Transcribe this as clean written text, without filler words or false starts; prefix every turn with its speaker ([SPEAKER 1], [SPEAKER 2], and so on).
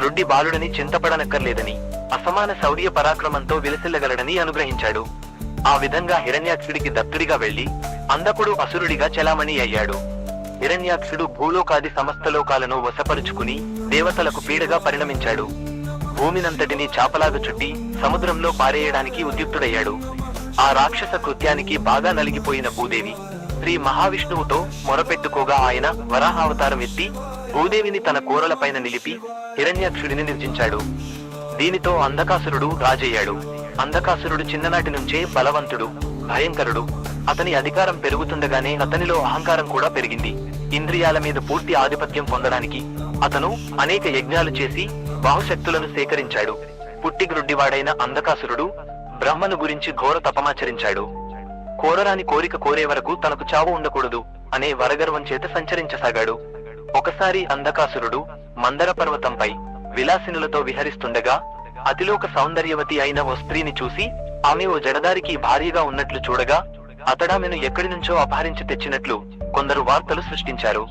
[SPEAKER 1] గ్రుడ్డి బాలుడని చింతపడనక్కర్లేదని, అసమాన శౌర్య పరాక్రమంతో విలసిల్లగలడని అనుగ్రహించాడు. ఆ విధంగా హిరణ్యాక్షుడికి దత్తుడిగా వెళ్లి అందకుడు అసురుడిగా చెలామణి అయ్యాడు. హిరణ్యాక్షుడు భూలోకాది సమస్త లోకాలను వశపరుచుకుని దేవతలకు పీడగా పరిణమించాడు. భూమినంతటినీ చాపలాగా చుట్టి సముద్రంలో పారేయడానికి ఉద్యుక్తుడయ్యాడు. ఆ రాక్షస కృత్యానికి బాగా నలిగిపోయిన భూదేవి శ్రీ మహావిష్ణువుతో మొరపెట్టుకోగా ఆయన వరాహావతారం ఎత్తి భూదేవిని తన కోరలపైన నిలిపి హిరణ్యాక్షుడిని నిర్జించాడు. దీనితో అంధకాసురుడు రాజయ్యాడు. అంధకాసురుడు చిన్ననాటి నుంచే బలవంతుడు, భయంకరుడు. అతని అధికారం పెరుగుతుండగానే అతనిలో అహంకారం కూడా పెరిగింది. ఇంద్రియాల మీద పూర్తి ఆధిపత్యం పొందడానికి అతను అనేక యజ్ఞాలు చేసి బాహుశక్తులను సేకరించాడు. పుట్టిగ్రుడ్డివాడైన అంధకాసురుడు బ్రహ్మను గురించి ఘోర తపమాచరించాడు. కోరరాని కోరిక కోరే వరకు తనకు చావు ఉండకూడదు అనే వరగర్వం చేత సంచరించసాగాడు. ఒకసారి అంధకాసురుడు మందర పర్వతంపై విలాసినులతో విహరిస్తుండగా అతిలోక సౌందర్యవతి అయిన ఓ స్త్రీని చూసి ఆమె ఓ జడదారికి భార్యగా ఉన్నట్లు చూడగా అతడామెను ఎక్కడి నుంచో అపహరించి తెచ్చినట్లు కొందరు వార్తలు సృష్టించారు.